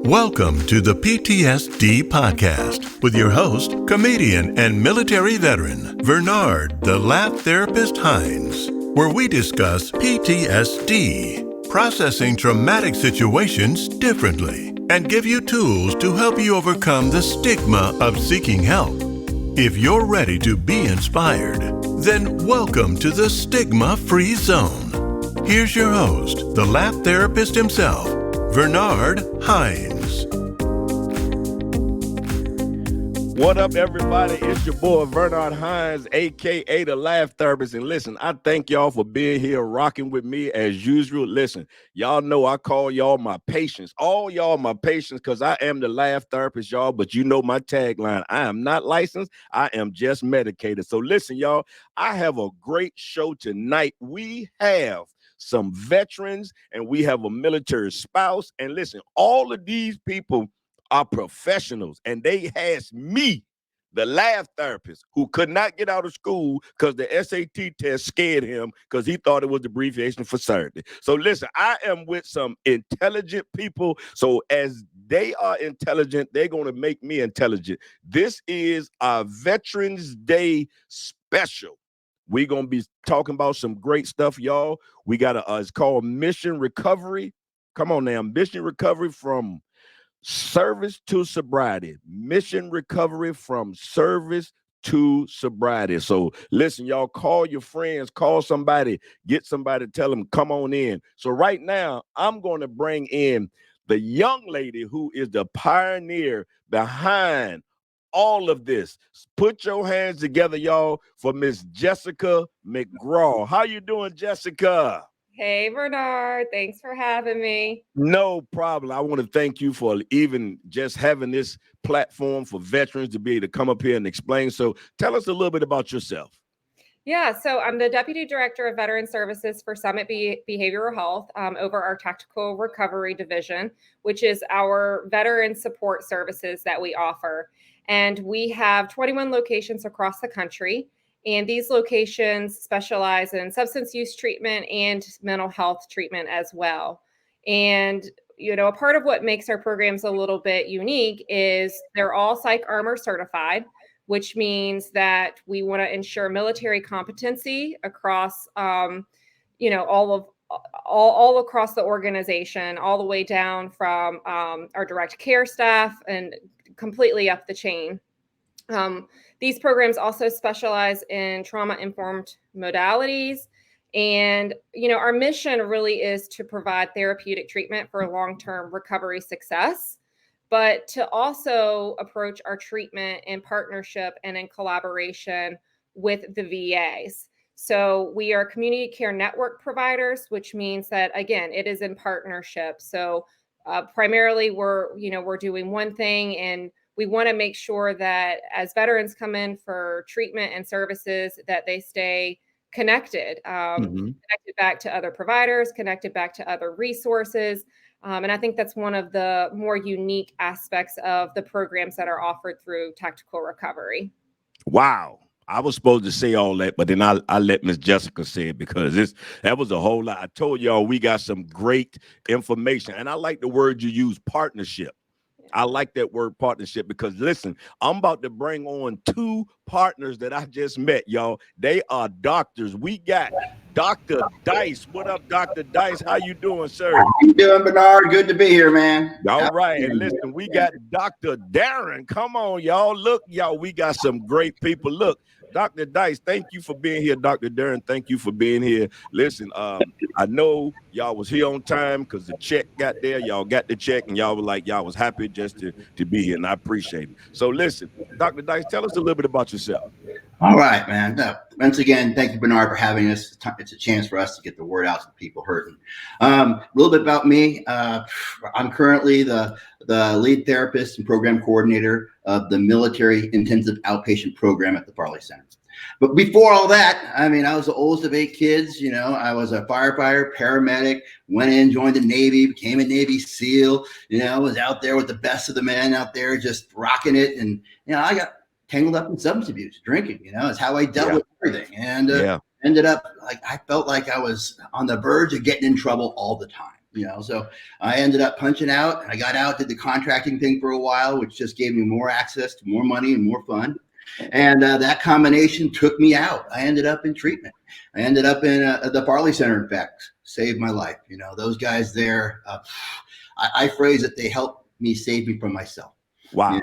Welcome to the PTSD Podcast with your host, comedian and military veteran, Vernard, the laugh therapist Hines, where we discuss PTSD, processing traumatic situations differently, and give you tools to help you overcome the stigma of seeking help. If you're ready to be inspired, then welcome to the Stigma-Free Zone. Here's your host, the laugh therapist himself, Vernard Hines. What up, everybody? It's your boy, Vernard Hines, a.k.a. the Laugh Therapist. And listen, I thank y'all for being here, rocking with me as usual. Listen, y'all know I call y'all my patients. All y'all my patients because I am the Laugh Therapist, y'all. But you know my tagline. I am not licensed. I am just medicated. So listen, y'all, I have a great show tonight. We have some veterans and we have a military spouse. And listen, all of these people are professionals, and they asked me, the laugh therapist, who could not get out of school because the SAT test scared him because he thought it was the abbreviation for Saturday. So listen, I am with some intelligent people. So as they are intelligent, they're going to make me intelligent. This is our Veterans Day special. We're going to be talking about some great stuff, y'all. We got it's called Mission Recovery. Come on now, Mission Recovery from Service to Sobriety. Mission Recovery from Service to Sobriety. So listen, y'all, call your friends, call somebody, get somebody, tell them, come on in. So right now, I'm going to bring in the young lady who is the pioneer behind all of this. Put your hands together, y'all, for Miss Jessica McGraw. How you doing, Jessica? Hey, Bernard. Thanks for having me. No problem. I want to thank you for even just having this platform for veterans to be able to come up here and explain. So tell us a little bit about yourself. Yeah, so I'm the Deputy Director of Veteran Services for Summit Behavioral Health over our Tactical Recovery Division, which is our veteran support services that we offer. And we have 21 locations across the country. And these locations specialize in substance use treatment and mental health treatment as well. And, you know, a part of what makes our programs a little bit unique is they're all Psych Armor certified, which means that we want to ensure military competency across, all across the organization, all the way down from our direct care staff and completely up the chain. These programs also specialize in trauma-informed modalities. And, you know, our mission really is to provide therapeutic treatment for long-term recovery success, but to also approach our treatment in partnership and in collaboration with the VAs. So we are community care network providers, which means that, again, it is in partnership. So primarily we're doing one thing, and we want to make sure that as veterans come in for treatment and services, that they stay connected, connected back to other providers, connected back to other resources. And I think that's one of the more unique aspects of the programs that are offered through Tactical Recovery. Wow. I was supposed to say all that, but then I let Miss Jessica say it because that was a whole lot. I told y'all we got some great information. And I like the word you use, partnership. I like that word partnership because, listen, I'm about to bring on two partners that I just met, y'all. They are doctors. We got Dr. Dice. What up, Dr. Dice? How you doing, sir? How you doing, Bernard? Good to be here, man. All right. And listen, we got Dr. Darren. Come on, y'all. Look, y'all, we got some great people. Look, Dr. Dice, thank you for being here. Dr. Darren, thank you for being here. Listen, I know y'all was here on time because the check got there. Y'all got the check, and y'all were like, y'all was happy just to be here, and I appreciate it. So listen, Dr. Dice, tell us a little bit about yourself. All right, man. Once again, thank you, Bernard, for having us. It's a chance for us to get the word out to people hurting. A little bit about me. I'm currently the lead therapist and program coordinator of the Military Intensive Outpatient Program at the Farley Center. But before all that, I mean, I was the oldest of 8 kids. You know, I was a firefighter, paramedic, went in, joined the Navy, became a Navy SEAL. You know, was out there with the best of the men out there just rocking it. And, you know, I got tangled up in substance abuse, drinking, you know, is how I dealt with everything. And ended up like, I felt like I was on the verge of getting in trouble all the time. So I ended up punching out. I got out, did the contracting thing for a while, which just gave me more access to more money and more fun. And that combination took me out. I ended up in treatment. I ended up in the Farley Center, in fact, saved my life. Those guys there, I phrase it, they helped me save me from myself. Wow.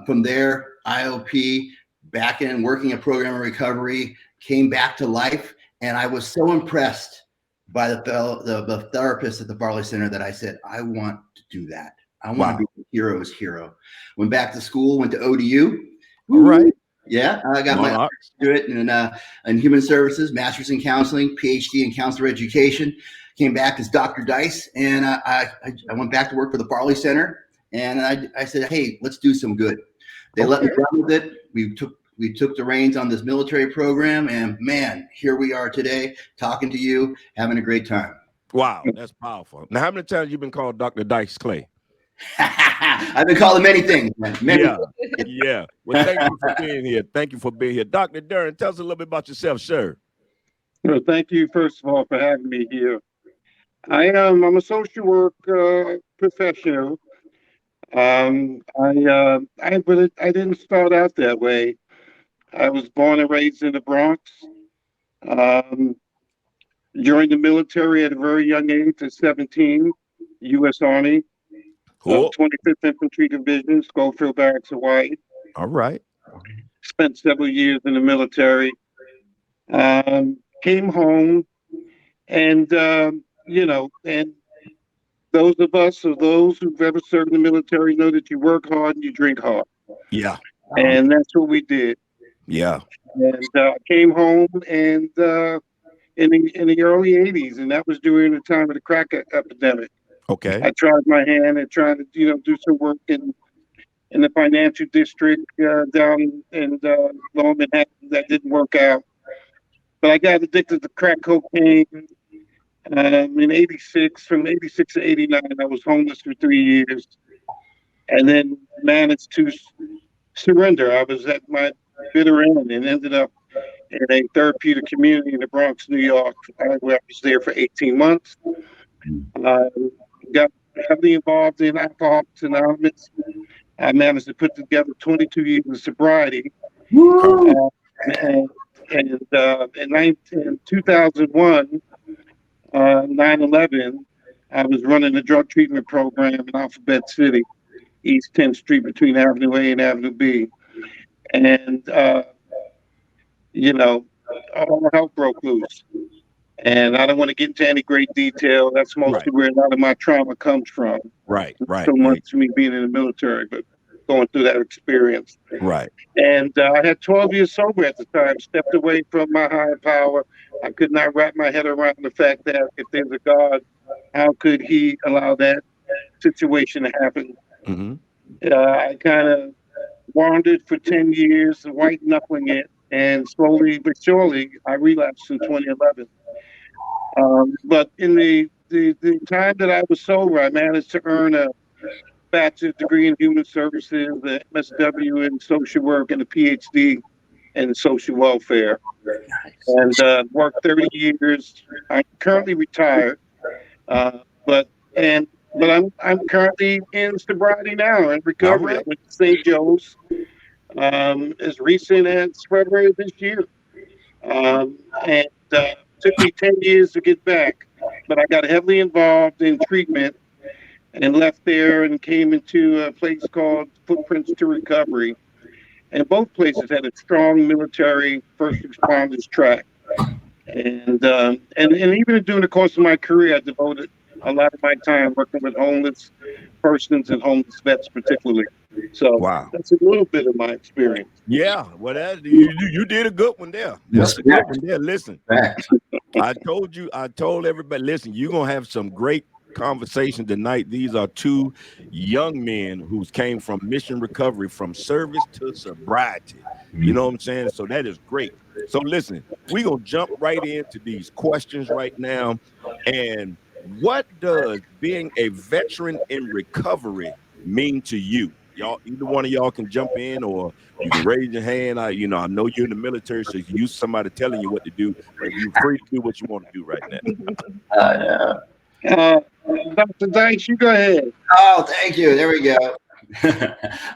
From there, IOP, back in working at Program of Recovery, came back to life. And I was so impressed by the therapist at the Farley Center that I said, I want to do that. I want to be the hero's hero. Went back to school, went to ODU. All right. Yeah, I got my undergraduate in human services, master's in counseling, PhD in counselor education. Came back as Dr. Dice, and I went back to work for the Farley Center. And I said, hey, let's do some good. They let me run with it. We took the reins on this military program, and man, here we are today, talking to you, having a great time. Wow, that's powerful. Now, how many times have you been called Dr. Dice Clay? I've been called many things. Yeah. Well, thank you for being here. Thank you for being here. Dr. Darren, tell us a little bit about yourself, sir. Well, thank you, first of all, for having me here. I'm a social work professional. I didn't start out that way. I was born and raised in the Bronx. Joined the military at a very young age, at 17, U.S. Army. Cool. 25th Infantry Division, Schofield Barracks, Hawaii. All right. Spent several years in the military. Came home, and and those of us, or those who've ever served in the military, know that you work hard and you drink hard. Yeah. And that's what we did. Yeah. And came home and in the early 80s, and that was during the time of the crack epidemic. Okay. I tried my hand at trying to, do some work in the financial district down in Lower Manhattan. That didn't work out. But I got addicted to crack cocaine in 86. From 86 to 89, I was homeless for 3 years. And then managed to surrender. I was at my bitter end and ended up in a therapeutic community in the Bronx, New York, where I was there for 18 months. Got heavily involved in Alcoholics Anonymous. I managed to put together 22 years of sobriety. And in 2001, 9/11, I was running a drug treatment program in Alphabet City, East 10th Street between Avenue A and Avenue B. And, all hell broke loose. And I don't want to get into any great detail. That's mostly where a lot of my trauma comes from. Right. So much me being in the military, but going through that experience. Right. And I had 12 years sober at the time, stepped away from my higher power. I could not wrap my head around the fact that if there's a God, how could he allow that situation to happen? Mm-hmm. I kind of wandered for 10 years, white knuckling it, and slowly but surely, I relapsed in 2011. But in the time that I was sober, I managed to earn a bachelor's degree in human services, the MSW in social work, and a PhD in social welfare. And worked 30 years. I'm currently retired, but I'm currently in sobriety now and recovery. I went to St. Joe's as recent as February of this year, and took me 10 years to get back. But I got heavily involved in treatment and left there and came into a place called Footprints to Recovery. And both places had a strong military first responders track. And even during the course of my career, I devoted a lot of my time working with homeless persons and homeless vets particularly. So that's a little bit of my experience. Yeah, well, you did a good one there. That's a good one there. Listen, I told everybody, listen, you're going to have some great conversation tonight. These are two young men who came from mission recovery, from service to sobriety. You know what I'm saying? So that is great. So listen, we're going to jump right into these questions right now. And what does being a veteran in recovery mean to you? Y'all, either one of y'all can jump in, or you can raise your hand. I know you're in the military, so you use somebody telling you what to do, but you're free to do what you want to do right now. Dr. Dice, you go ahead. Oh, thank you. There we go.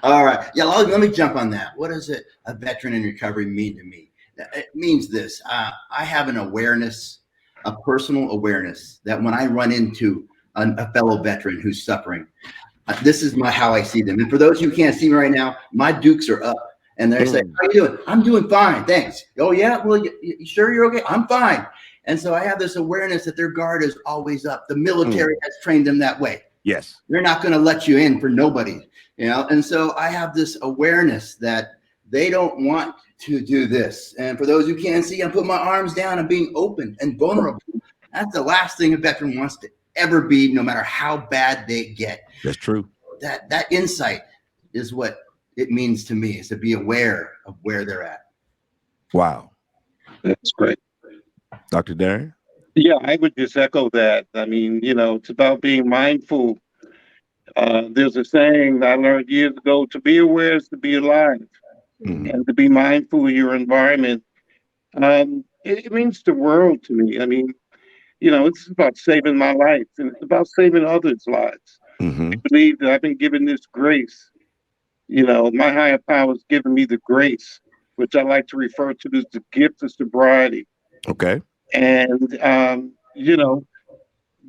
All right. Yeah, let me jump on that. What does a veteran in recovery mean to me? It means this. I have an awareness, a personal awareness that when I run into a fellow veteran who's suffering, this is how I see them. And for those who can't see me right now, my dukes are up. And they say, how you doing? I'm doing fine, thanks. Oh, yeah? Well, you sure you're okay? I'm fine. And so I have this awareness that their guard is always up. The military has trained them that way. Yes. They're not going to let you in for nobody, you know? And so I have this awareness that they don't want to do this. And for those who can't see, I'm putting my arms down and being open and vulnerable. That's the last thing a veteran wants to ever be, no matter how bad they get. That's true. That insight is what it means to me, is to be aware of where they're at. Wow. That's great. Dr. Darren? Yeah, I would just echo that. I mean, it's about being mindful. There's a saying that I learned years ago: to be aware is to be alive, and to be mindful of your environment. It means the world to me. I mean, it's about saving my life, and it's about saving others' lives. I believe that I've been given this grace. My higher power has given me the grace, which I like to refer to as the gift of sobriety. Okay. And,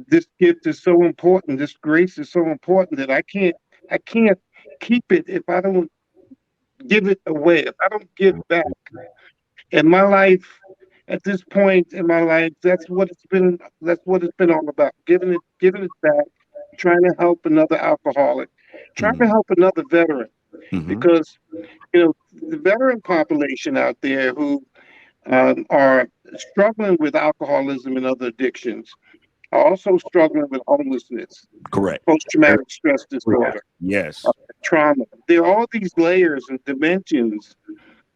this gift is so important. This grace is so important that I can't keep it if I don't give it away, if I don't give back. In my life, at this point in my life, that's what it's been all about. Giving it back, trying to help another alcoholic, trying to help another veteran. Because, the veteran population out there who are struggling with alcoholism and other addictions are also struggling with homelessness. Correct. Post-traumatic stress disorder. Yes. Trauma. There are all these layers and dimensions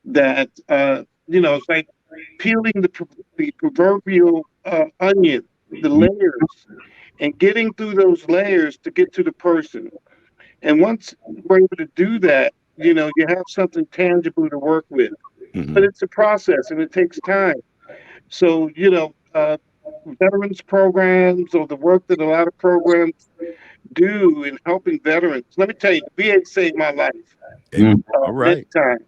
that, it's like peeling the proverbial onion, the layers, and getting through those layers to get to the person. And once we're able to do that, you have something tangible to work with. But it's a process and it takes time. So, veterans programs, or the work that a lot of programs do in helping veterans. Let me tell you, VA saved my life. All right. Many times.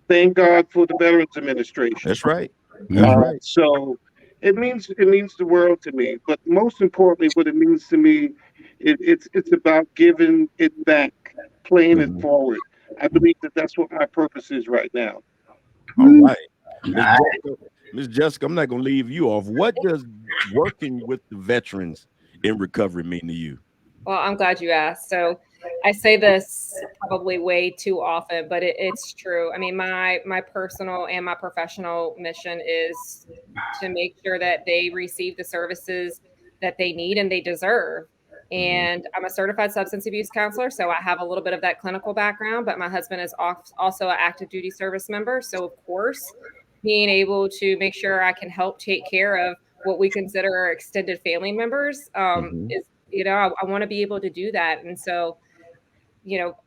Thank God for the Veterans Administration. That's right. That's right. So it means the world to me. But most importantly, what it means to me, it's about giving it back, playing it forward. I believe that that's what my purpose is right now. All right. Ms. Jessica, I'm not going to leave you off. What does working with the veterans in recovery mean to you? Well, I'm glad you asked. So I say this probably way too often, but it's true. I mean, my personal and my professional mission is to make sure that they receive the services that they need and they deserve. And I'm a certified substance abuse counselor, so I have a little bit of that clinical background, but my husband is also an active duty service member. So of course, being able to make sure I can help take care of what we consider our extended family members is, I want to be able to do that. And so,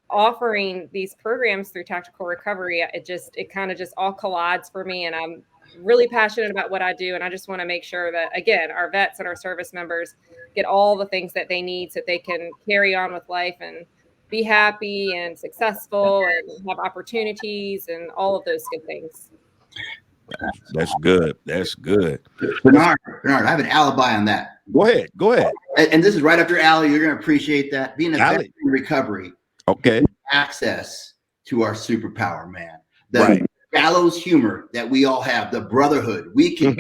offering these programs through Tactical Recovery, it kind of just all collides for me. And I'm really passionate about what I do. And I just want to make sure that, again, our vets and our service members get all the things that they need so that they can carry on with life and be happy and successful and have opportunities and all of those good things. That's good. That's good. Bernard, I have an alibi on that. Go ahead. And this is right after Allie. You're going to appreciate that. Being a veteran in recovery, okay, access to our superpower, man. The gallows humor that we all have, the brotherhood. We can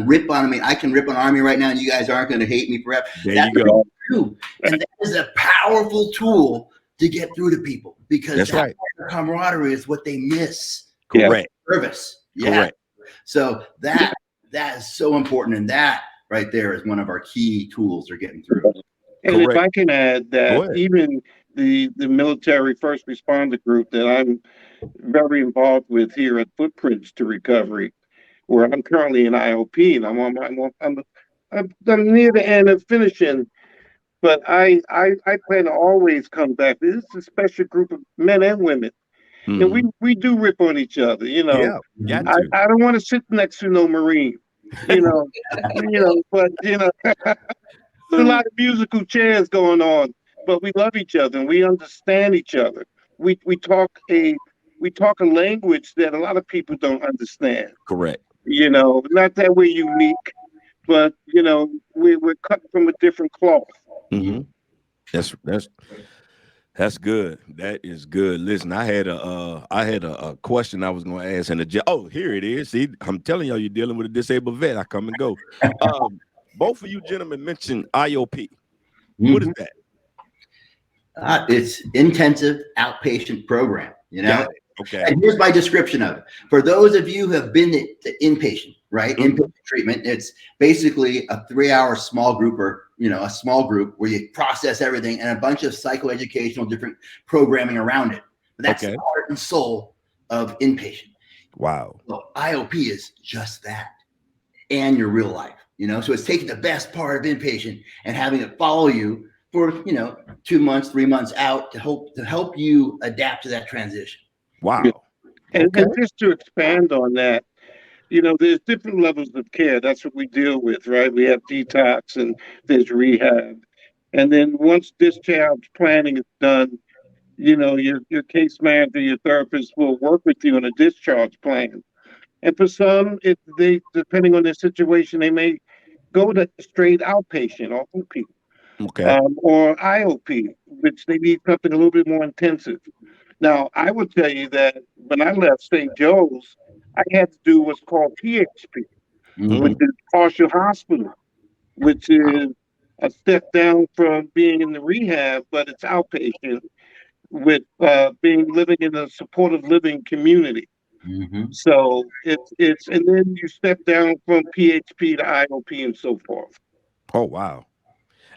rip on. I mean, I can rip on Army right now, and you guys aren't going to hate me forever. There you go. True. And that is a powerful tool to get through to people, because that's right. Camaraderie is what they miss. Correct. Service. Yeah. Correct. So that is so important, and that right there is one of our key tools for getting through. And if I can add that, even the military first responder group that I'm very involved with here at Footprints to Recovery, where I'm currently in IOP, and I'm near the end of finishing, but I plan to always come back. This is a special group of men and women. And we do rip on each other, Yeah, I don't want to sit next to no Marine, but a lot of musical chairs going on, but we love each other and we understand each other. We talk a language that a lot of people don't understand. Correct. Not that we're unique, but we're cut from a different cloth. Mm-hmm. That's good. That is good. Listen, I had a question I was going to ask, and here it is. See, I'm telling y'all, you're dealing with a disabled vet. I come and go. Both of you gentlemen mentioned IOP. What is that? It's intensive outpatient program. Okay. And here's my description of it. For those of you who have been to inpatient, right? Mm-hmm. Inpatient treatment, it's basically a 3-hour small group a small group where you process everything and a bunch of psychoeducational different programming around it. But that's the heart and soul of inpatient. Wow. So IOP is just that and your real life, So it's taking the best part of inpatient and having it follow you for, 2 months, 3 months out to help you adapt to that transition. Wow. And just to expand on that, there's different levels of care. That's what we deal with, right? We have detox and there's rehab. And then once discharge planning is done, your case manager, your therapist will work with you on a discharge plan. And for some, depending on their situation, they may go to straight outpatient or OP. Okay. Or IOP, which they need something a little bit more intensive. Now, I would tell you that when I left St. Joe's, I had to do what's called PHP, which is partial hospital, which is a step down from being in the rehab, but it's outpatient with living in a supportive living community. Mm-hmm. So it's and then you step down from PHP to IOP and so forth. Oh, wow.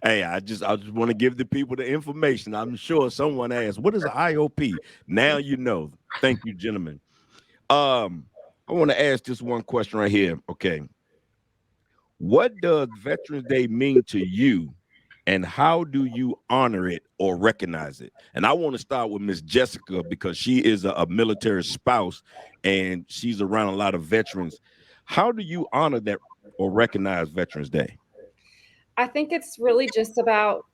Hey, I just want to give the people the information. I'm sure someone asked, what is an IOP? Now you know. Thank you, gentlemen. I want to ask just one question right here. Okay. What does Veterans Day mean to you, and how do you honor it or recognize it? And I want to start with Miss Jessica because she is a military spouse and she's around a lot of veterans. How do you honor that or recognize Veterans Day? I think it's really just about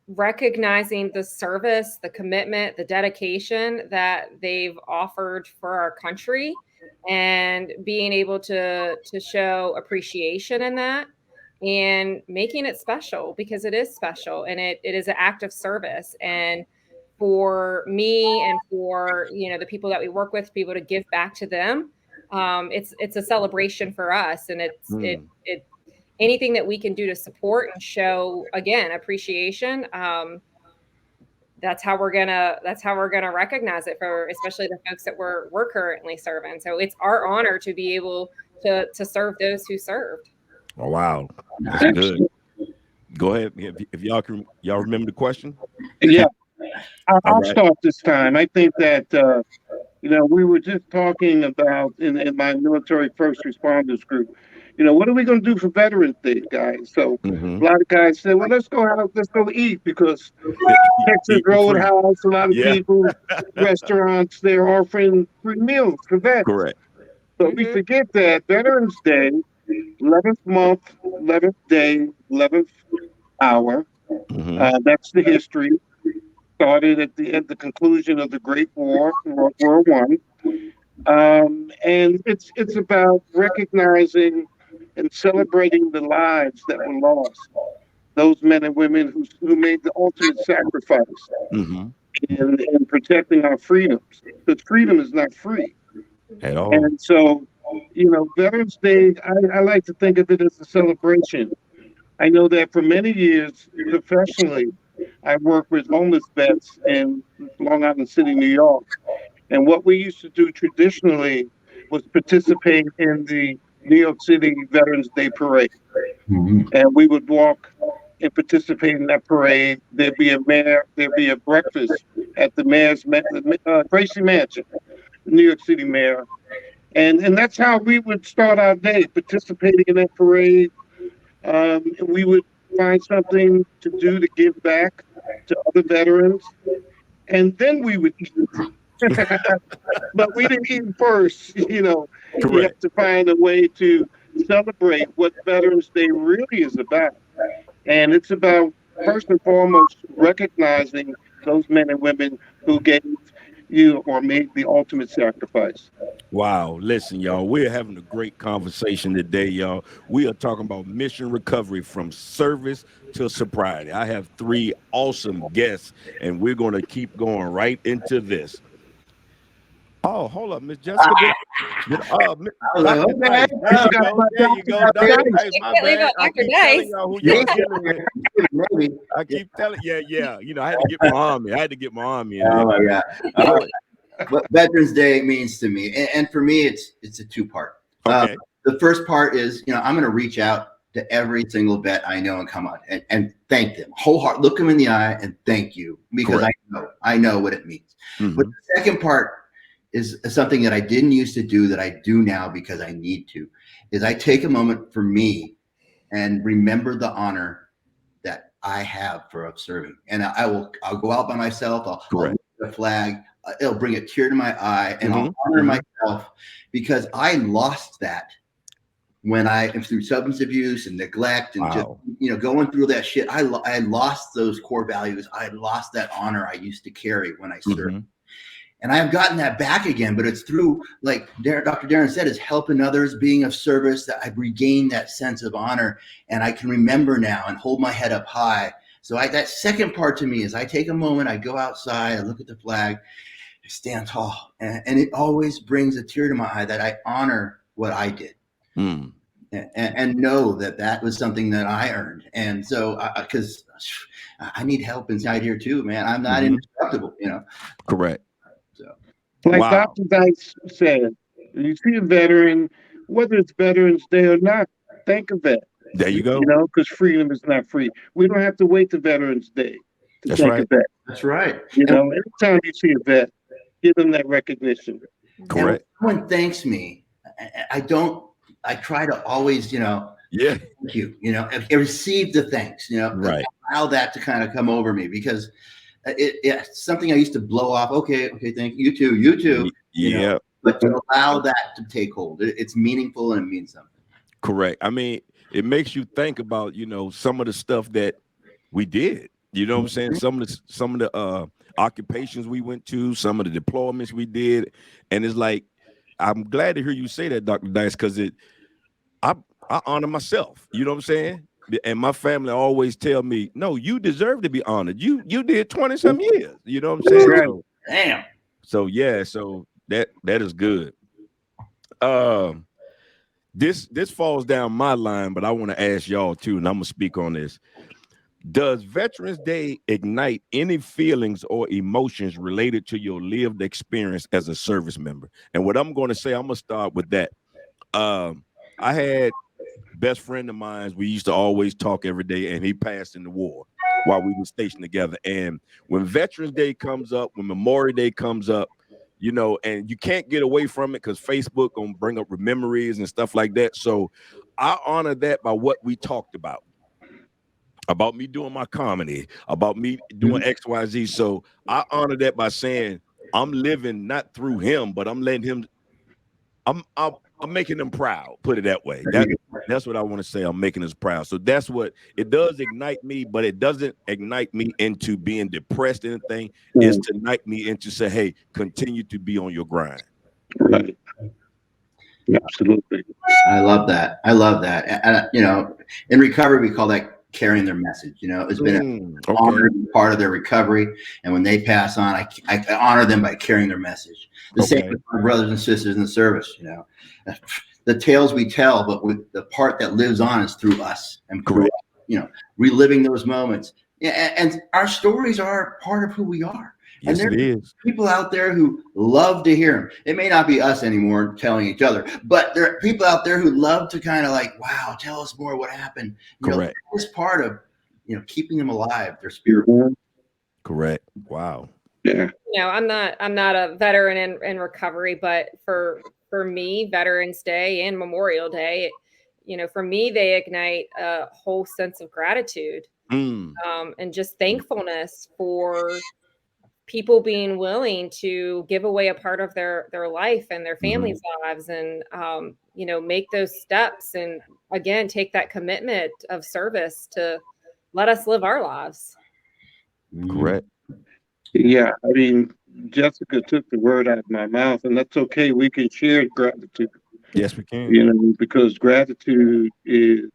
recognizing the service, the commitment, the dedication that they've offered for our country, and being able to show appreciation in that and making it special, because it is special and it is an act of service. And for me and for the people that we work with, people to give back to them, it's a celebration for us, and it's anything that we can do to support and show, again, appreciation. That's how we're gonna recognize it for, especially the folks that we're currently serving. So it's our honor to be able to serve those who served. Oh, wow, that's good. Go ahead, if y'all remember the question. Yeah, I'll start this time. I think that we were just talking about in my military first responders group. What are we going to do for Veterans Day, guys? So a lot of guys said, well, let's go eat, because Texas Roadhouse, a lot of people, restaurants, they're offering free meals for vets. Correct. But we forget that Veterans Day, 11th month, 11th day, 11th hour. That's the history. Started at the conclusion of the Great War, World War I. And it's about recognizing and celebrating the lives that were lost, those men and women who made the ultimate sacrifice in protecting our freedoms. But freedom is not free at all. And so, Veterans Day, I like to think of it as a celebration. I know that for many years, professionally, I worked with homeless vets in Long Island City, New York. And what we used to do traditionally was participate in the New York City Veterans Day Parade. And we would walk and participate in that parade. There'd be a breakfast at the mayor's, Gracie Mansion, the New York City mayor. And that's how we would start our day, participating in that parade. We would find something to do to give back to other veterans. And then we would eat. But we didn't eat first, Correct. We have to find a way to celebrate what Veterans Day really is about. And it's about, first and foremost, recognizing those men and women who gave you or made the ultimate sacrifice. Wow. Listen, y'all, we're having a great conversation today, y'all. We are talking about mission recovery from service to sobriety. I have three awesome guests, and we're going to keep going right into this. Oh, hold up, Miss Jessica. I was like, Dr. okay. Dice. There you go. There you go, Dr. Dice. Dice. My Can't leave bad. out I Dr. keep Dice. telling y'all who y'all dealing with. Maybe. I keep telling, yeah. You know, I had to get my army. In there. Oh my God. Go What Veterans Day means to me, and for me, it's a two-part. Okay. The first part is, I'm going to reach out to every single vet I know and come on and thank them wholeheartedly, look them in the eye and thank you, because I know what it means. Mm-hmm. But the second part is something that I didn't used to do that I do now because I need to, is I take a moment for me and remember the honor that I have for serving. And I'll go out by myself. I'll lift the flag. It'll bring a tear to my eye, and I'll honor myself, because I lost that when I am through substance abuse and neglect and just, going through that shit. I lost those core values. I lost that honor I used to carry when I served. And I have gotten that back again, but it's through, like Dr. Darren said, is helping others, being of service, that I've regained that sense of honor, and I can remember now and hold my head up high. So that second part to me is I take a moment, I go outside, I look at the flag, I stand tall, and it always brings a tear to my eye that I honor what I did. And know that was something that I earned. And so, because I need help inside here too, man. I'm not indestructible, Correct. So, like Dr. Dice said, you see a veteran, whether it's Veterans Day or not, thank a vet. There you go. Because freedom is not free. We don't have to wait to Veterans Day to thank a vet. That's right. Anytime you see a vet, give them that recognition. Correct. And when someone thanks me, I try to always, thank you, and receive the thanks, allow that to kind of come over me, because it's something I used to blow off. Okay, thank you, you too. Yeah. But to allow that to take hold, it's meaningful and it means something. Correct. I mean, it makes you think about, some of the stuff that we did. You know what I'm saying? Some of the occupations we went to, some of the deployments we did, and it's like, I'm glad to hear you say that, Dr. Dice, because I honor myself. You know what I'm saying? And my family always tell me, no, you deserve to be honored. You did 20-some years. You know what I'm saying? Right. So, damn. So yeah, so that is good. This falls down my line, but I want to ask y'all too, and I'm gonna speak on this. Does Veterans Day ignite any feelings or emotions related to your lived experience as a service member? And what I'm going to say, I'm going to start with that. I had best friend of mine. We used to always talk every day, and he passed in the war while we were stationed together. And when Veterans Day comes up, when Memorial Day comes up, and you can't get away from it because Facebook gonna bring up memories and stuff like that. So I honor that by what we talked about me doing my comedy, about me doing XYZ. So I honor that by saying I'm living not through him, but I'm letting him. I'm making him proud. Put it that way. That's what I want to say. I'm making us proud. So that's what it does, ignite me, but it doesn't ignite me into being depressed or anything. It's to ignite me into say, hey, continue to be on your grind. Right. Absolutely. I love that. And, in recovery, we call that carrying their message. It's been an honor part of their recovery. And when they pass on, I honor them by carrying their message. The same with my brothers and sisters in the service, the tales we tell, but with the part that lives on is through us and through, reliving those moments. Yeah. And our stories are part of who we are. Yes, and there's people out there who love to hear them. It may not be us anymore telling each other, but there are people out there who love to kind of like, wow, tell us more what happened. Correct. That is part of, keeping them alive, their spirit. Correct. Wow. Yeah. I'm not a veteran in recovery, but for me, Veterans Day and Memorial Day, for me, they ignite a whole sense of gratitude and just thankfulness for people being willing to give away a part of their life and their families' lives and, make those steps and again, take that commitment of service to let us live our lives. Correct. Yeah, I mean, Jessica took the word out of my mouth, and that's okay. We can share gratitude, Yes, we can. you know, because gratitude is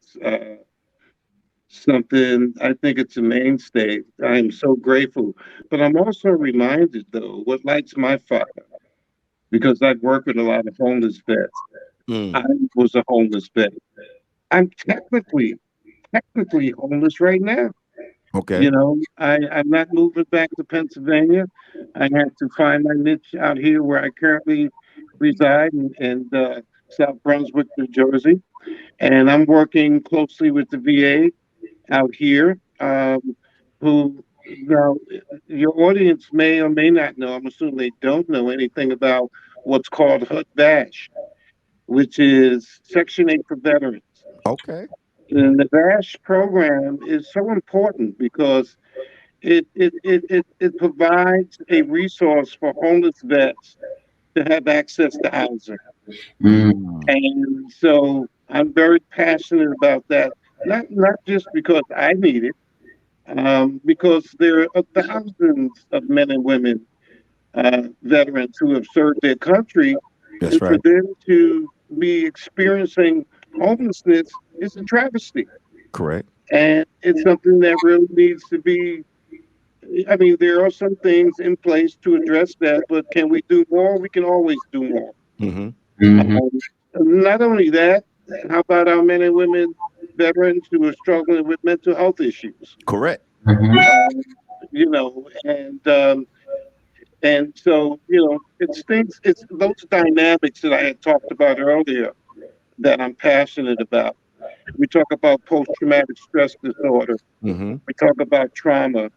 something, I think it's a mainstay. I'm so grateful. But I'm also reminded, though, what lights my fire, because I've worked with a lot of homeless vets. I was a homeless vet. I'm technically homeless right now. Okay. You know, I'm not moving back to Pennsylvania. I had to find my niche out here where I currently reside in South Brunswick, New Jersey. And I'm working closely with the VA out here, who now your audience may or may not know, I'm assuming they don't know anything about what's called HUD VASH, which is Section 8 for veterans. Okay. And the VASH program is so important because it provides a resource for homeless vets to have access to housing. And so I'm very passionate about that, not just because I need it, because there are thousands of men and women, veterans who have served their country, That's and for right. them to be experiencing homelessness is a travesty. Correct. And it's something that really needs to be. I mean, there are some things in place to address that, but can we do more? We can always do more. Mm-hmm. Um, Not only that, how about our men and women veterans who are struggling with mental health issues? Correct. You know, and so it's things, it's those dynamics that I had talked about earlier that I'm passionate about. We talk about post-traumatic stress disorder. Mm-hmm. We talk about trauma.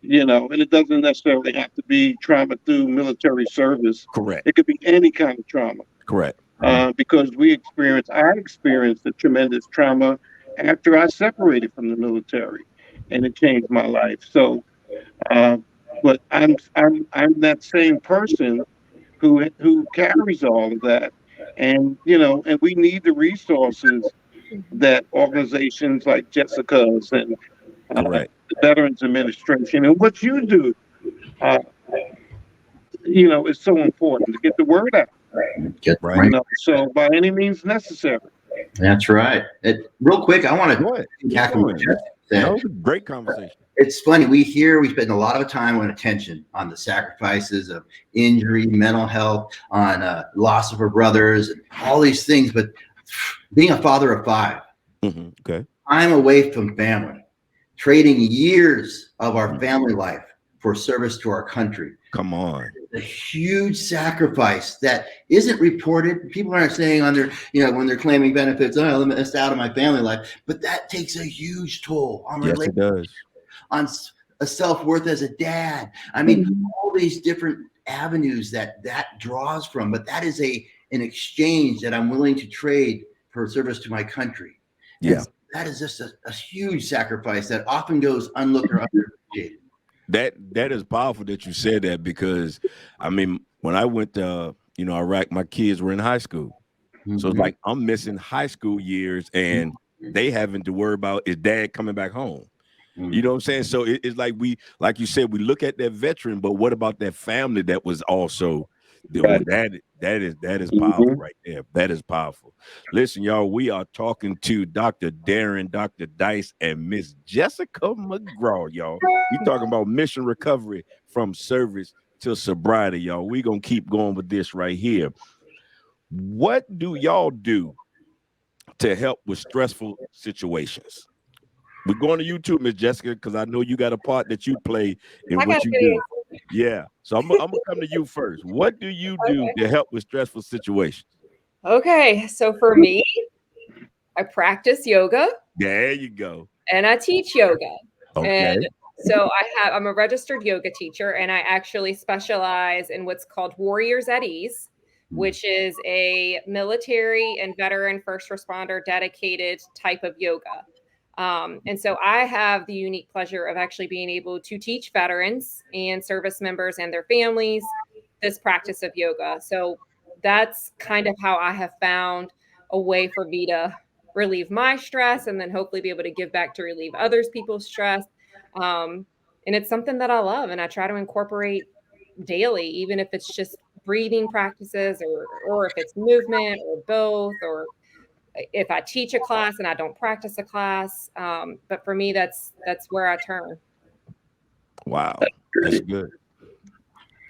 And it doesn't necessarily have to be trauma through military service. Correct. It could be any kind of trauma. Correct. Because I experienced a tremendous trauma after I separated from the military, and it changed my life. So, uh, but I'm that same person who carries all of that, and and we need the resources that organizations like Jessica's and Correct. the Veterans Administration and what you do, uh, is so important to get the word out. Right. So by any means necessary. That's right. Real quick, I want Go ahead. to tackle what Jeff said. No, great conversation. It's funny. We spend a lot of time and attention on the sacrifices of injury, mental health, on loss of our brothers, and all these things. But being a father of 5, Okay. I'm away from family, trading years of our family life for service to our country. Come on. A huge sacrifice that isn't reported. People aren't saying on their, when they're claiming benefits, oh, I missed out on my family life. But that takes a huge toll on Yes, it does. on a self-worth as a dad. I mean, all these different avenues that draws from, but that is an exchange that I'm willing to trade for service to my country. Yeah. And that is just a huge sacrifice that often goes unlooked or underappreciated. That is powerful that you said that, because I mean, when I went to Iraq, my kids were in high school. So it's like I'm missing high school years, and they having to worry about is dad coming back home. You know what I'm saying? So it's like like you said, we look at that veteran, but what about that family that was also Right. that is powerful right there. That is powerful. Listen, y'all, we are talking to Dr. Darren, Dr. Dice, and Miss Jessica McGraw, y'all. We talking about mission recovery from service to sobriety, y'all. We gonna keep going with this right here. What do y'all do to help with stressful situations? We're going to YouTube, Miss Jessica, because I know you got a part that you play in what you do. Yeah. So I'm gonna come to you first. What do you do to help with stressful situations? Okay. So for me, I practice yoga. There you go. And I teach yoga. Okay. And so I'm a registered yoga teacher, and I actually specialize in what's called Warriors at Ease, which is a military and veteran first responder dedicated type of yoga. And so I have the unique pleasure of actually being able to teach veterans and service members and their families this practice of yoga. So that's kind of how I have found a way for me to relieve my stress and then hopefully be able to give back to relieve others people's stress. And it's something that I love and I try to incorporate daily, even if it's just breathing practices or if it's movement or both, or if I teach a class and I don't practice a class. But for me, that's where I turn. Wow. That's good.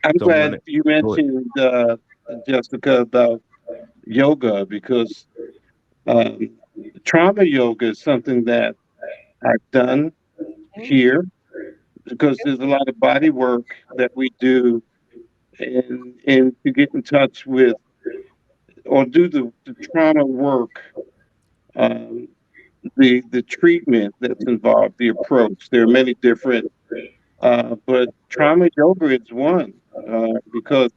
I'm glad you mentioned, Jessica, about yoga, because trauma yoga is something that I've done here, because there's a lot of body work that we do and to get in touch with or do the trauma work, the treatment that's involved, the approach. There are many different, but trauma yoga is one, because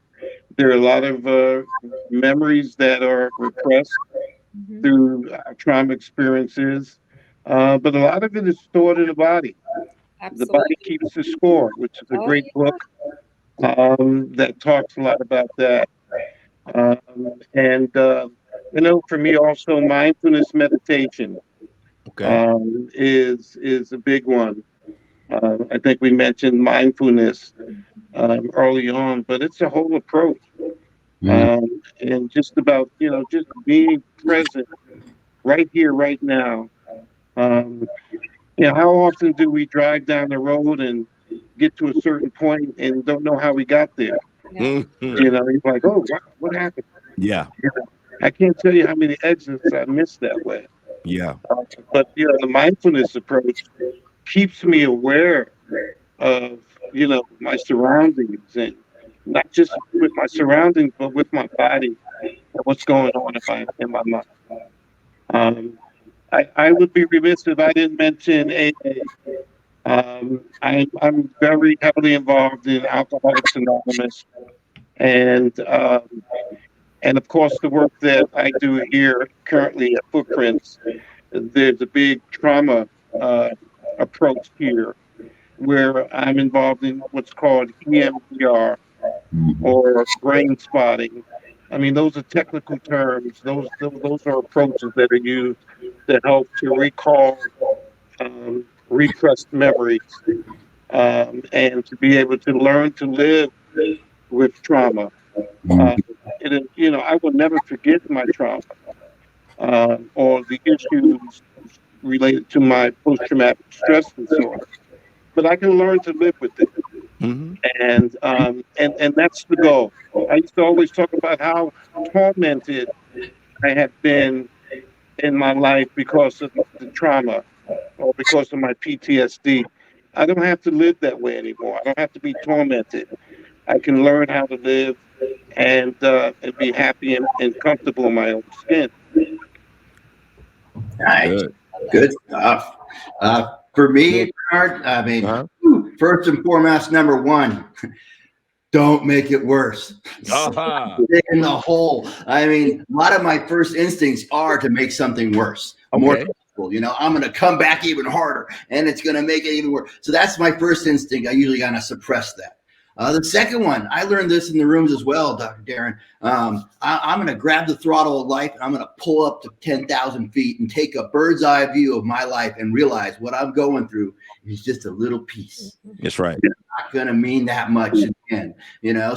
there are a lot of memories that are repressed through trauma experiences, but a lot of it is stored in the body. Absolutely. The body keeps the score, which is a great book that talks a lot about that. And for me, also mindfulness meditation is a big one. I think we mentioned mindfulness early on, but it's a whole approach, and just about just being present right here, right now. Um, how often do we drive down the road and get to a certain point and don't know how we got there? Yeah. You're like, oh, wow, what happened? Yeah. I can't tell you how many exits I missed that way. Yeah. But the mindfulness approach keeps me aware of my surroundings, and not just with my surroundings, but with my body and what's going on in my mind. I would be remiss if I didn't mention AA. I'm very heavily involved in Alcoholics Anonymous, and of course the work that I do here currently at Footprints. There's a big trauma approach here, where I'm involved in what's called EMDR, or brain spotting. I mean, those are technical terms. Those are approaches that are used to help to recall repressed memories, and to be able to learn to live with trauma. I will never forget my trauma, or the issues related to my post-traumatic stress disorder, but I can learn to live with it. And that's the goal. I used to always talk about how tormented I had been in my life because of the trauma, or because of my PTSD. I don't have to live that way anymore. I don't have to be tormented. I can learn how to live and be happy and comfortable in my own skin. Nice. Good stuff. For me, Bernard, I mean, first and foremost, number one, don't make it worse. Stick in the hole. I mean, a lot of my first instincts are to make something worse. More painful. I'm going to come back even harder, and it's going to make it even worse. So that's my first instinct. I usually kind of suppress that. The second one, I learned this in the rooms as well, Dr. Darren. I'm going to grab the throttle of life, and I'm going to pull up to 10,000 feet and take a bird's eye view of my life and realize what I'm going through is just a little piece. That's right. It's not going to mean that much in the end,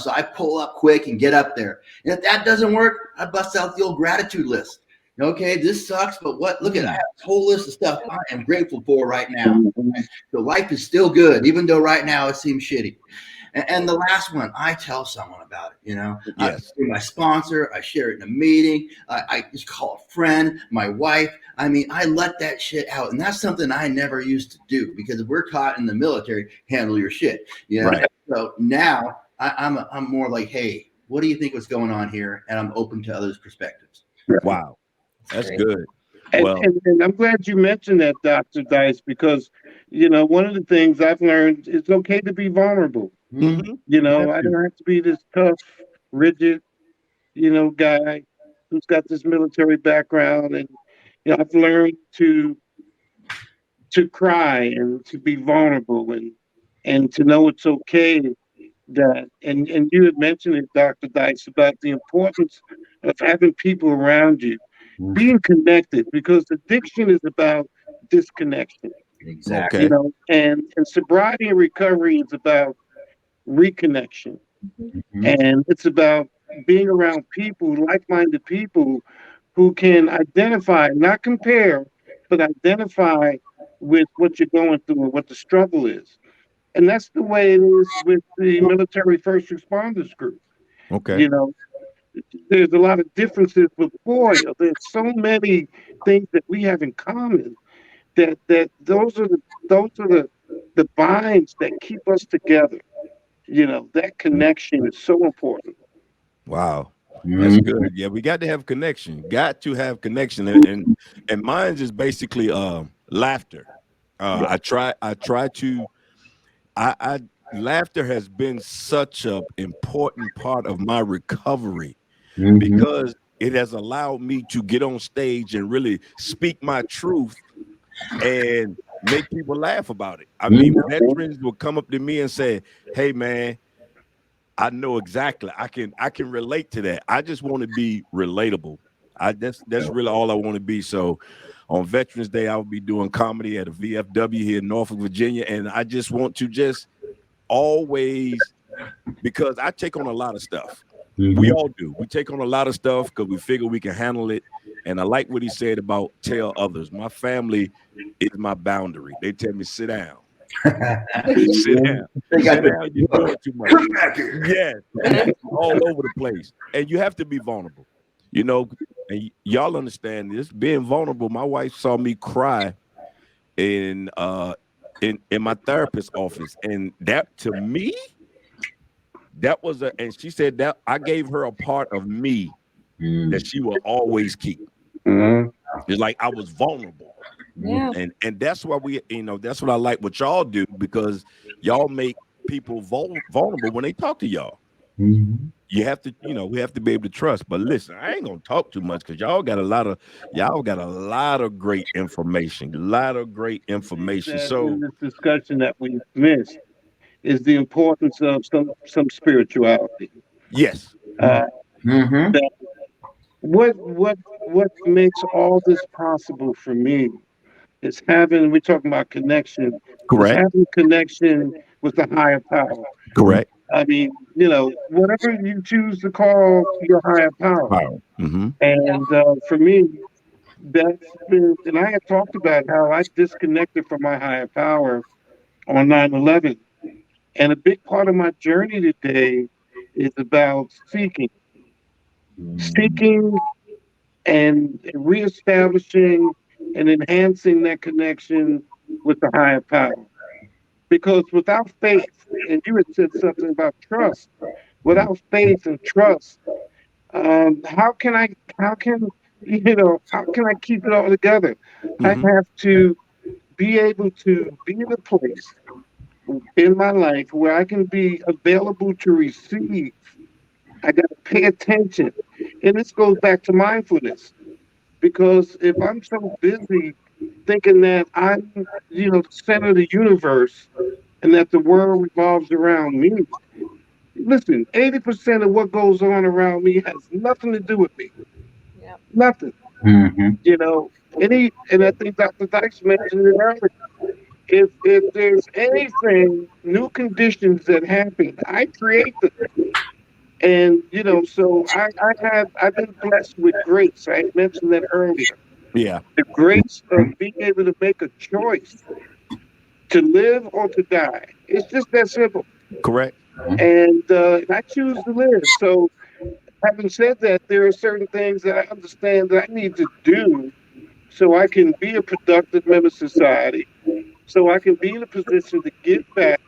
so I pull up quick and get up there. And if that doesn't work, I bust out the old gratitude list. Okay, this sucks, but look at that whole list of stuff I am grateful for right now. So life is still good, even though right now it seems shitty. And the last one, I tell someone about it, I share my sponsor, I share it in a meeting, I just call a friend, my wife. I mean, I let that shit out. And that's something I never used to do, because we're taught in the military, handle your shit, Right. So now I'm more like, hey, what do you think was going on here? And I'm open to others' perspectives. Wow. That's good. And I'm glad you mentioned that, Dr. Dice, because, one of the things I've learned, it's okay to be vulnerable. I don't have to be this tough, rigid, guy who's got this military background. And, I've learned to cry and to be vulnerable and to know it's okay that, and you had mentioned it, Dr. Dice, about the importance of having people around you. being connected, because addiction is about disconnection. Exactly. You Okay. know, and sobriety and recovery is about reconnection, Mhm. and it's about being around people, like-minded people, who can identify, not compare, but identify with what you're going through and what the struggle is. And that's the way it is with the military first responders group. Okay. You know, there's a lot of differences, but boy, there's so many things that we have in common, that those are the binds that keep us together. You know, that connection is so important. Wow. That's Mhm. good. Yeah, we got to have connection. Got to have connection. And mine is basically laughter. I try to I laughter has been such a important part of my recovery Mhm. because it has allowed me to get on stage and really speak my truth and make people laugh about it. I mean, Mhm. veterans will come up to me and say, "Hey man, I know exactly. I can relate to that. I just want to be relatable. That's really all I want to be." So on Veterans Day, I will be doing comedy at a VFW here in Norfolk, Virginia. And I just want to just always, because I take on a lot of stuff. We Mhm. all do. We take on a lot of stuff because we figure we can handle it. And I like what he said about tell others. My family is my boundary. They tell me, sit down. Sit down. They got Sit the down. You're doing too much. come back here. Yes, all over the place. And you have to be vulnerable, you know. And y'all understand this. Being vulnerable, my wife saw me cry in in my therapist's office. And that to me, that was and she said that I gave her a part of me Mm. that she will always keep. Mhm. It's like I was vulnerable. Yeah. And that's why that's what I like what y'all do, because y'all make people vulnerable when they talk to y'all. Mhm. You have to, we have to be able to trust. But listen, I ain't gonna talk too much because y'all got a lot of great information. A lot of great Things information. that So in this discussion that we missed is the importance of some spirituality. yes. Uh, Mhm. that what makes all this possible for me is having, we're talking about connection, is Correct. having connection with the higher power. Correct. I mean, you know, whatever you choose to call your higher power. Wow. Mm-hmm. Yeah. And for me, that's been, and I had talked about how I disconnected from my higher power on 9/11. And a big part of my journey today is about seeking and reestablishing and enhancing that connection with the higher power. Because without faith, and you had said something about trust, without faith and trust, how can how can I keep it all together? I Mm-hmm. have to be able to be in a place in my life where I can be available to receive. I got to pay attention. And this goes back to mindfulness, because if I'm so busy thinking that I'm, the center of the universe and that the world revolves around me, listen, 80% of what goes on around me has nothing to do with me. Yep. Nothing. Mhm. You know, and I think Dr. Dykes mentioned it earlier. If there's anything, new conditions that happen, I create them. And so I've been blessed with grace. I mentioned that earlier. Yeah. The grace of being able to make a choice to live or to die. It's just that simple. Correct. And I choose to live. So having said that, there are certain things that I understand that I need to do so I can be a productive member of society, so I can be in a position to give back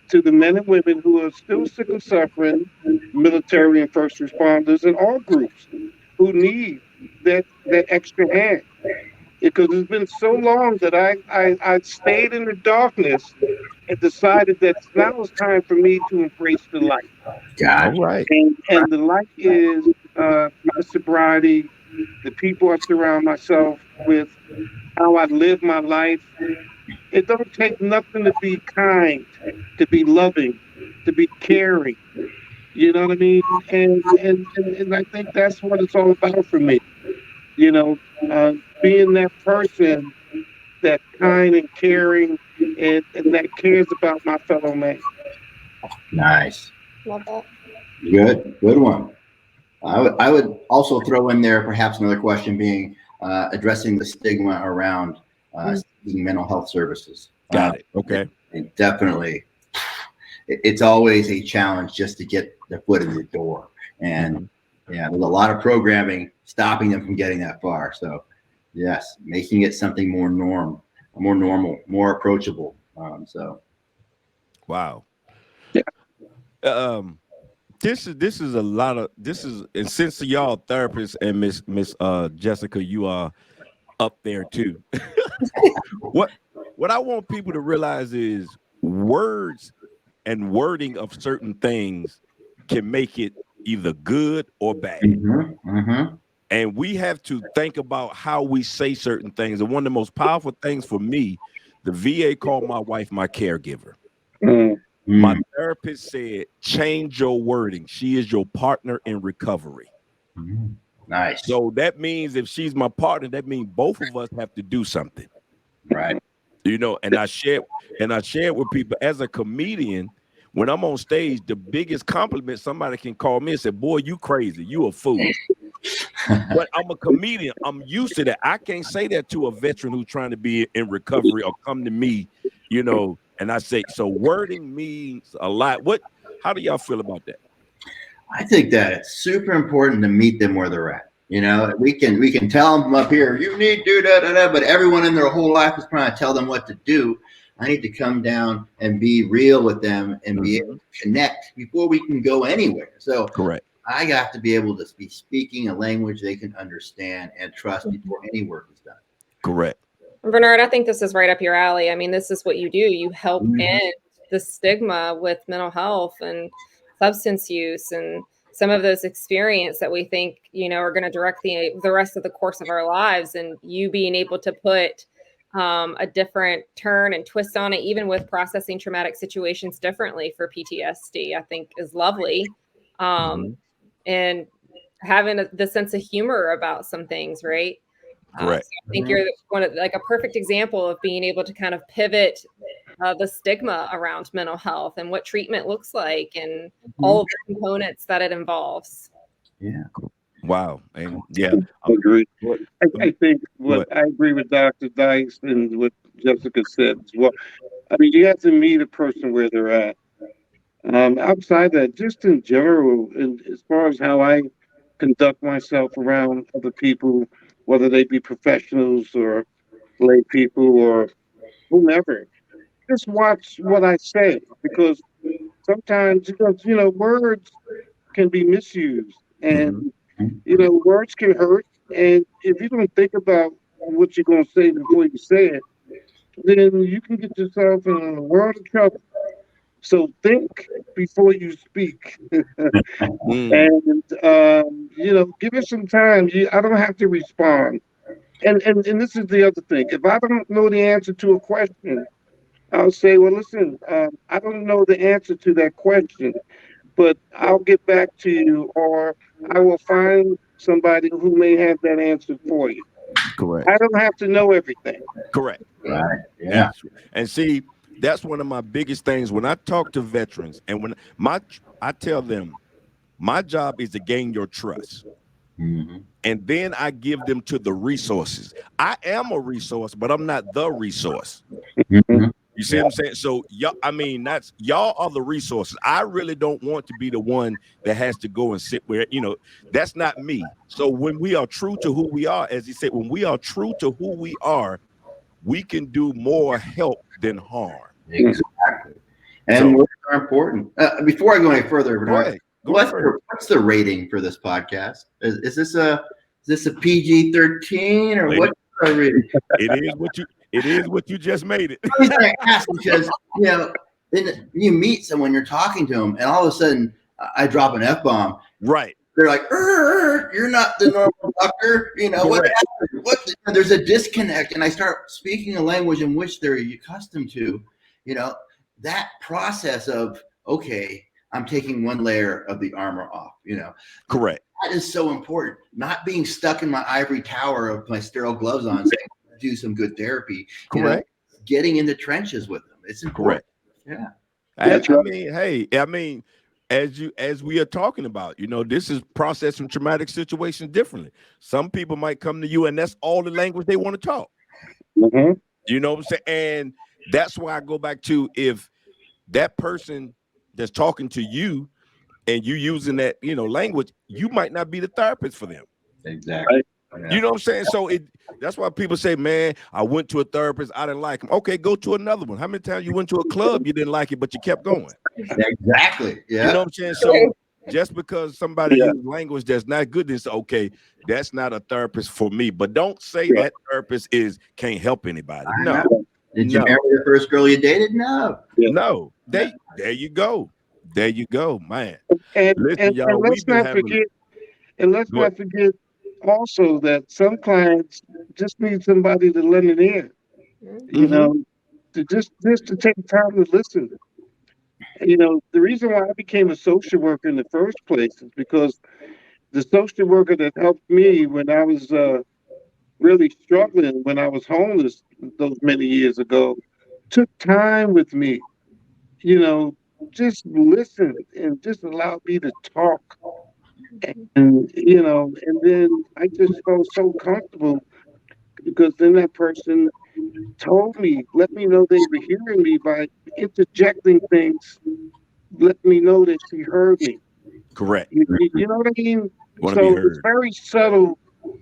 to the men and women who are still sick and suffering, military and first responders, and all groups who need that extra hand. Because it's been so long that I stayed in the darkness and decided that now it's time for me to embrace the light. All Gotcha. right. And the light is my sobriety, the people I surround myself with, how I live my life. It don't take nothing to be kind, to be loving, to be caring. You know what I mean? And I think that's what it's all about for me. you know, being that person that's kind and caring and that cares about my fellow man. Nice. Love that. Good one. I would also throw in there perhaps another question being addressing the stigma around seeking mental health services. Got it. Okay. It definitely, it's always a challenge just to get their foot in the door. And yeah, there's a lot of programming stopping them from getting that far. So yes, making it something more normal, more approachable. Wow. Yeah. This is a lot of and since y'all therapists and Miss Jessica, you are up there too. What I want people to realize is words and wording of certain things can make it either good or bad. And we have to think about how we say certain things. And one of the most powerful things for me, the VA called my wife my caregiver. My therapist said, change your wording. She is your partner in recovery. Nice. So that means if she's my partner, that means both of us have to do something. Right. You know, and I share with people as a comedian, when I'm on stage, the biggest compliment somebody can call me and say, boy, you crazy. You a fool. But I'm a comedian. I'm used to that. I can't say that to a veteran who's trying to be in recovery or come to me, you know. And I say, so wording means a lot. How do y'all feel about that? I think that it's super important to meet them where they're at. You know, we can tell them from up here, you need to do da, but everyone in their whole life is trying to tell them what to do. I need to come down and be real with them and be able to connect before we can go anywhere. So correct. I got to be able to be speaking a language they can understand and trust before any work is done. Correct. Bernard, I think this is right up your alley. I mean, this is what you do. You help end the stigma with mental health and substance use and some of those experiences that we think, you know, are going to direct the rest of the course of our lives. And you being able to put a different turn and twist on it, even with processing traumatic situations differently for PTSD, I think is lovely. And having the sense of humor about some things, right? Correct. So I think you're one of like a perfect example of being able to kind of pivot the stigma around mental health and what treatment looks like and all of the components that it involves. Yeah. Wow. And yeah, I agree. I think I agree with Dr. Dice and what Jessica said as well. I mean, you have to meet a person where they're at. Outside that, just in general, and as far as how I conduct myself around other people, whether they be professionals or lay people or whomever, just watch what I say because sometimes, you know, words can be misused and, you know, words can hurt. And if you don't think about what you're going to say before you say it, then you can get yourself in a world of trouble. So think before you speak. And, you know, give it some time. I don't have to respond. And this is the other thing. If I don't know the answer to a question, I'll say, well, listen, I don't know the answer to that question, but I'll get back to you, or I will find somebody who may have that answer for you. Correct. I don't have to know everything. Correct. Right. Yeah. And see, that's one of my biggest things when I talk to veterans and when I tell them my job is to gain your trust. And then I give them to the resources. I am a resource, but I'm not the resource. You see what I'm saying? So y'all are the resources. I really don't want to be the one that has to go and sit where, you know, that's not me. So when we are true to who we are, as he said, when we are true to who we are, we can do more help than harm. Exactly. And words are important. Before I go any further, Bernard, what's the rating for this podcast? Is this a PG-13 or what? It is what you just made it. I ask because, you know, then you meet someone, you're talking to them, and all of a sudden I drop an F-bomb. Right. They're like, you're not the normal doctor. You know, what happened? There's a disconnect, and I start speaking a language in which they're accustomed to. You know, that process of, okay, I'm taking one layer of the armor off, Correct. That is so important. Not being stuck in my ivory tower of my sterile gloves on, saying, do some good therapy. Correct. Getting in the trenches with them. It's important. Correct. Yeah. I mean, as we are talking about, this is processing traumatic situations differently. Some people might come to you and that's all the language they want to talk. Mm-hmm. You know what I'm saying? And that's why I go back to, if that person that's talking to you and you using that, language, you might not be the therapist for them. Exactly. Yeah. You know what I'm saying? So that's why people say, man, I went to a therapist, I didn't like him. Okay, go to another one. How many times you went to a club, you didn't like it, but you kept going? Exactly. Yeah. You know what I'm saying? So just because somebody uses language that's not good, it's okay, that's not a therapist for me. But don't say that therapist can't help anybody. No. Did you marry the first girl you dated? No. No. There you go. There you go, man. And, listen, y'all, and let's not forget, not forget also that some clients just need somebody to lend an ear. To just to take time to listen. The reason why I became a social worker in the first place is because the social worker that helped me when I was really struggling, when I was homeless those many years ago, took time with me. Just listen and just allow me to talk. And then I just felt so comfortable because then that person told me, let me know they were hearing me by interjecting things, let me know that she heard me. Correct. You know what I mean? So it's very subtle,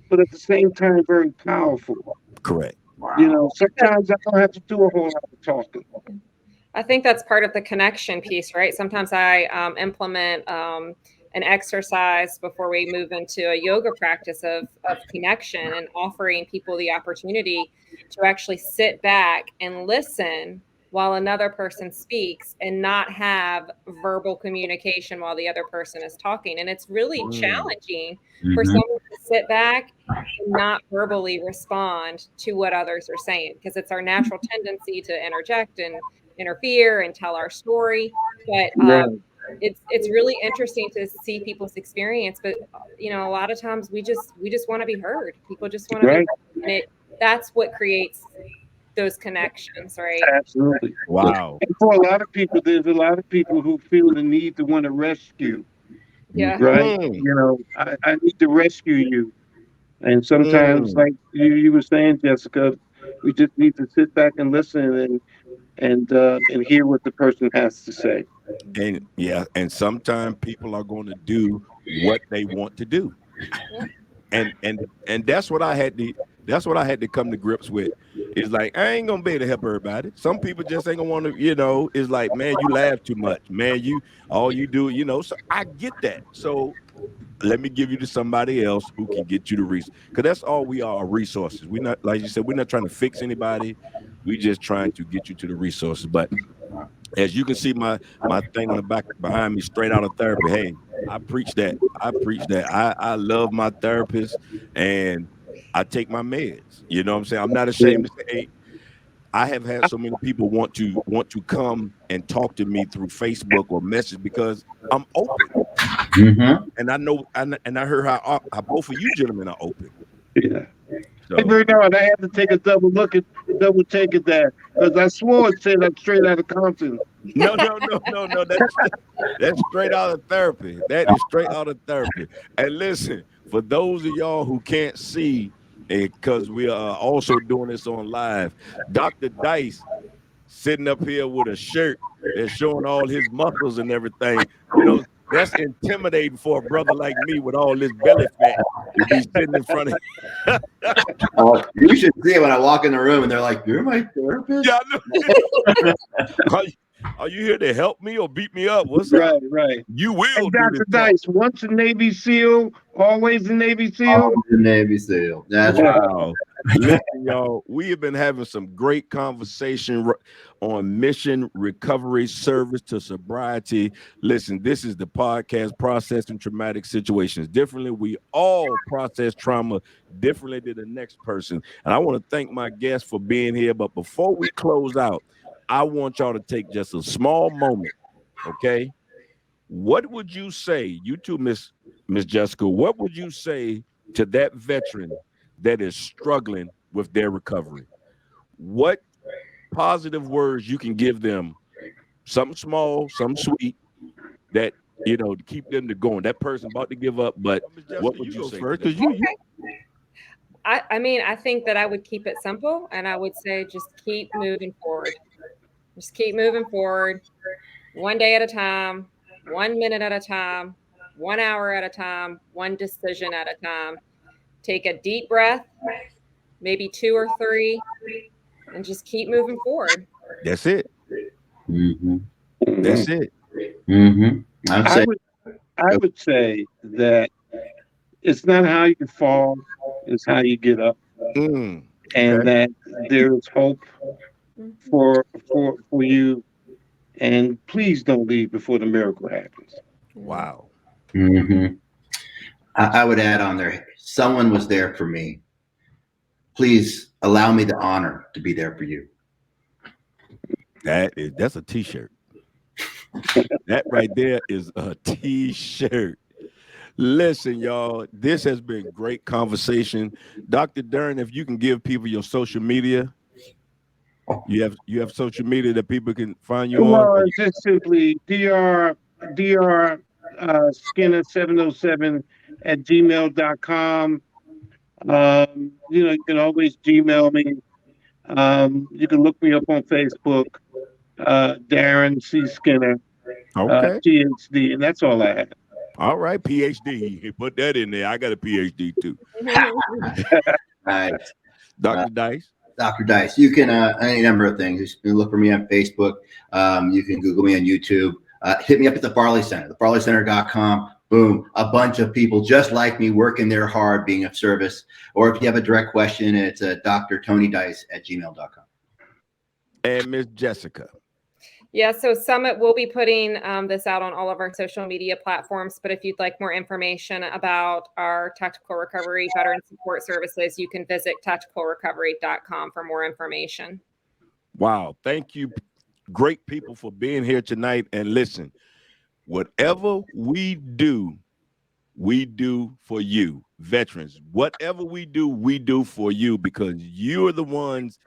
but at the same time, very powerful. Correct. Sometimes I don't have to do a whole lot of talking. I think that's part of the connection piece, right? Sometimes I implement an exercise before we move into a yoga practice of connection, and offering people the opportunity to actually sit back and listen while another person speaks and not have verbal communication while the other person is talking. And it's really challenging for someone to sit back and not verbally respond to what others are saying, because it's our natural tendency to interject and interfere and tell our story. But it's really interesting to see people's experience. But a lot of times we just want to be heard. People just want to be heard. And that's what creates those connections, right? Absolutely. Wow. And for a lot of people, there's a lot of people who feel the need to want to rescue. Yeah. Right. I need to rescue you. And sometimes, like you were saying, Jessica, we just need to sit back and listen and hear what the person has to say. And sometimes people are going to do what they want to do. And that's what I had to come to grips with. It's like, I ain't gonna be able to help everybody. Some people just ain't gonna want to, it's like, man, you laugh too much, man, all you do, so I get that. So let me give you to somebody else who can get you the resources, because that's all we are resources. We're not, like you said, we're not trying to fix anybody. We just trying to get you to the resources. But as you can see, my thing on the back behind me, straight out of therapy. Hey, I preach that. I love my therapist, and I take my meds. You know what I'm saying? I'm not ashamed to say, hey, I have had so many people want to come and talk to me through Facebook or message, because I'm open. And I know, and I heard how both of you gentlemen are open. Yeah. So. Hey, Vernard, I had to take a double take at that, because I swore it said I'm straight out of Compton. No. That's straight out of therapy. That is straight out of therapy. And listen, for those of y'all who can't see, because we are also doing this on live, Dr. Dice sitting up here with a shirt that's showing all his muscles and everything. That's intimidating for a brother like me with all this belly fat to be sitting in front of you. You should see it when I walk in the room and they're like, "You're my therapist?" Yeah, I know. Are you here to help me or beat me up? What's up? Right. You will. And Dr. Dice, once a Navy SEAL, always a Navy SEAL. Always a Navy SEAL. That's wow. Listen, y'all, we have been having some great conversation on mission, recovery, service to sobriety. Listen, this is the podcast, Processing Traumatic Situations Differently. We all process trauma differently than the next person. And I want to thank my guests for being here. But before we close out, I want y'all to take just a small moment, okay? What would you say, you too, Miss Jessica, what would you say to that veteran that is struggling with their recovery? What positive words you can give them, something small, something sweet, that to keep them to going. That person about to give up, but what would you say first? Because I think that I would keep it simple, and I would say just keep moving forward. Just keep moving forward, one day at a time, 1 minute at a time, 1 hour at a time, one decision at a time. Take a deep breath, maybe 2 or 3, and just keep moving forward. That's it. Mm-hmm. That's it. Mm-hmm. I would say that it's not how you fall, it's how you get up. Okay. And that there is hope for you. And please don't leave before the miracle happens. Wow. Mm-hmm. I would add on there, someone was there for me. Please allow me the honor to be there for you. That's a t-shirt. That right there is a t-shirt. Listen, y'all, this has been great conversation. Dr. Darren, if you can give people your social media. You have social media that people can find you on? Well, it's just simply Dr. Skinner 707 at gmail.com. You can always Gmail me. You can look me up on Facebook, Darren C. Skinner, okay. PhD, and that's all I have. All right, PhD. Put that in there. I got a PhD too. Right. Dr. Dice. Dr. Dice. You can any number of things. You can look for me on Facebook. You can Google me on YouTube. Hit me up at the Farley Center, thefarleycenter.com. Boom, a bunch of people just like me working there hard, being of service. Or if you have a direct question, it's drtonydice@gmail.com. And Miss Jessica. Yeah, so Summit will be putting this out on all of our social media platforms. But if you'd like more information about our tactical recovery veteran support services, you can visit tacticalrecovery.com for more information. Wow. Thank you, great people, for being here tonight. And listen, whatever we do for you, veterans. Whatever we do for you, because you're the ones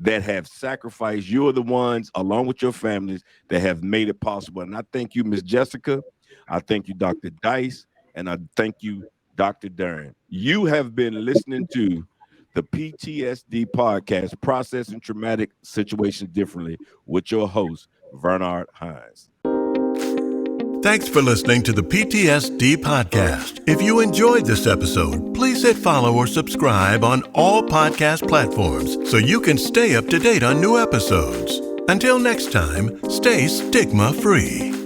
that have sacrificed. You're the ones, along with your families, that have made it possible. And I thank you, Miss Jessica. I thank you, Dr. Dice. And I thank you, Dr. Darren. You have been listening to the PTSD podcast, Processing Traumatic Situations Differently, with your host, Vernard Hines. Thanks for listening to the PTSD podcast. If you enjoyed this episode, please hit follow or subscribe on all podcast platforms so you can stay up to date on new episodes. Until next time, stay stigma-free.